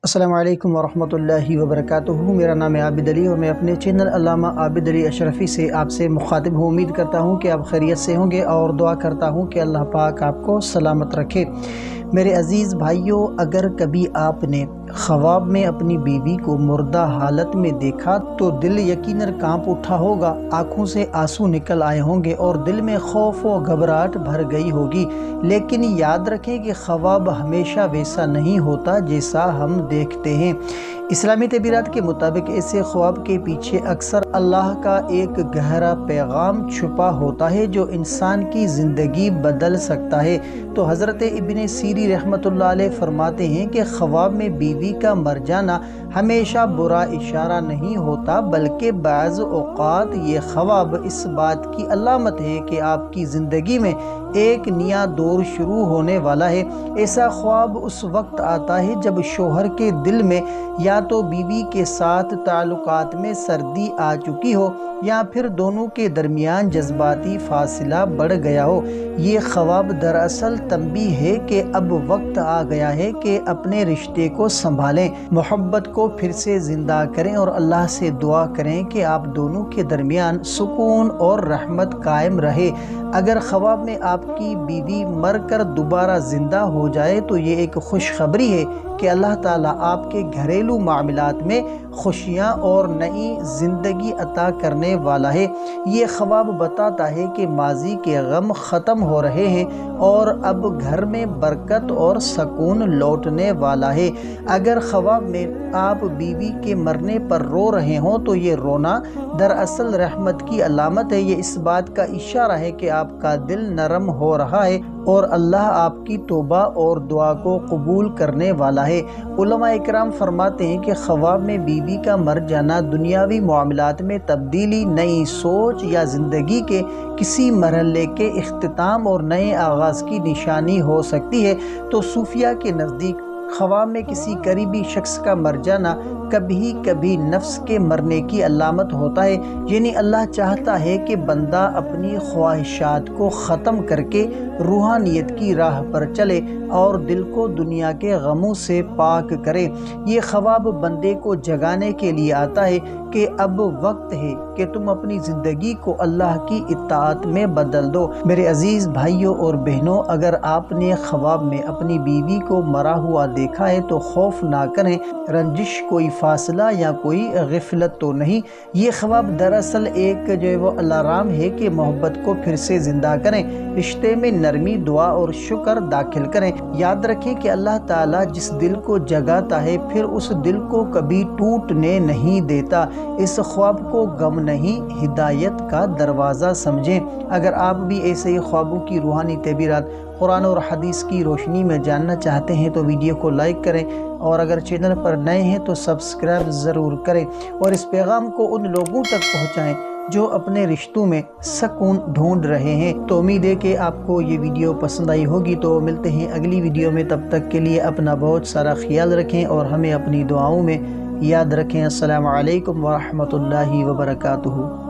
السلام علیکم ورحمۃ اللہ وبرکاتہ۔ میرا نام ہے عابد علی اور میں اپنے چینل علامہ عابد علی اشرفی سے آپ سے مخاطب ہوں۔ امید کرتا ہوں کہ آپ خیریت سے ہوں گے اور دعا کرتا ہوں کہ اللہ پاک آپ کو سلامت رکھے۔ میرے عزیز بھائیوں، اگر کبھی آپ نے خواب میں اپنی بیوی کو مردہ حالت میں دیکھا تو دل یقیناً کانپ اٹھا ہوگا، آنکھوں سے آنسو نکل آئے ہوں گے اور دل میں خوف و گھبراہٹ بھر گئی ہوگی۔ لیکن یاد رکھیں کہ خواب ہمیشہ ویسا نہیں ہوتا جیسا ہم دیکھتے ہیں۔ اسلامی تعبیرات کے مطابق ایسے خواب کے پیچھے اکثر اللہ کا ایک گہرا پیغام چھپا ہوتا ہے جو انسان کی زندگی بدل سکتا ہے۔ تو حضرت ابن سیری رحمۃ اللہ علیہ فرماتے ہیں کہ خواب میں بیوی کا مر جانا ہمیشہ برا اشارہ نہیں ہوتا، بلکہ بعض اوقات یہ خواب اس بات کی علامت ہے کہ آپ کی زندگی میں ایک نیا دور شروع ہونے والا ہے۔ ایسا خواب اس وقت آتا ہے جب شوہر کے دل میں یا تو بیوی کے ساتھ تعلقات میں سردی آ چکی ہو یا پھر دونوں کے درمیان جذباتی فاصلہ بڑھ گیا ہو۔ یہ خواب دراصل تنبیہ ہے کہ اب وقت آ گیا ہے کہ اپنے رشتے کو سنبھالیں، محبت کو پھر سے زندہ کریں اور اللہ سے دعا کریں کہ آپ دونوں کے درمیان سکون اور رحمت قائم رہے۔ اگر خواب میں آپ کی بیوی مر کر دوبارہ زندہ ہو جائے تو یہ ایک خوشخبری ہے کہ اللہ تعالیٰ آپ کے گھریلو معاملات میں خوشیاں اور نئی زندگی عطا کرنے والا ہے۔ یہ خواب بتاتا ہے کہ ماضی کے غم ختم ہو رہے ہیں اور اب گھر میں برکت اور سکون لوٹنے والا ہے۔ اگر خواب میں آپ بیوی کے مرنے پر رو رہے ہوں تو یہ رونا دراصل رحمت کی علامت ہے۔ یہ اس بات کا اشارہ ہے کہ آپ کا دل نرم ہو رہا ہے اور اللہ آپ کی توبہ اور دعا کو قبول کرنے والا ہے۔ علماء اکرام فرماتے ہیں کہ خواب میں بیوی کا مر جانا دنیاوی معاملات میں تبدیلی، نئی سوچ یا زندگی کے کسی مرحلے کے اختتام اور نئے آغاز کی نشانی ہو سکتی ہے۔ تو صوفیہ کے نزدیک خواب میں کسی قریبی شخص کا مر جانا کبھی کبھی نفس کے مرنے کی علامت ہوتا ہے، یعنی اللہ چاہتا ہے کہ بندہ اپنی خواہشات کو ختم کر کے روحانیت کی راہ پر چلے اور دل کو دنیا کے غموں سے پاک کرے۔ یہ خواب بندے کو جگانے کے لیے آتا ہے کہ اب وقت ہے کہ تم اپنی زندگی کو اللہ کی اطاعت میں بدل دو۔ میرے عزیز بھائیوں اور بہنوں، اگر آپ نے خواب میں اپنی بیوی کو مرا ہوا دیکھا ہے تو خوف نہ کریں، رنجش، کوئی فاصلہ یا کوئی غفلت تو نہیں۔ یہ خواب دراصل ایک وہ الارم ہے کہ محبت کو پھر سے زندہ کریں، رشتے میں نرمی، دعا اور شکر داخل کریں۔ یاد رکھیں کہ اللہ تعالیٰ جس دل کو جگاتا ہے پھر اس دل کو کبھی ٹوٹنے نہیں دیتا۔ اس خواب کو غم نہیں، ہدایت کا دروازہ سمجھیں۔ اگر آپ بھی ایسے ہی خوابوں کی روحانی تعبیرات قرآن اور حدیث کی روشنی میں جاننا چاہتے ہیں تو ویڈیو کو لائک کریں اور اگر چینل پر نئے ہیں تو سبسکرائب ضرور کریں اور اس پیغام کو ان لوگوں تک پہنچائیں جو اپنے رشتوں میں سکون ڈھونڈ رہے ہیں۔ تو امید ہے کہ آپ کو یہ ویڈیو پسند آئی ہوگی۔ تو ملتے ہیں اگلی ویڈیو میں، تب تک کے لیے اپنا بہت سارا خیال رکھیں اور ہمیں اپنی دعاؤں میں یاد رکھیں۔ السلام علیکم ورحمۃ اللہ وبرکاتہ۔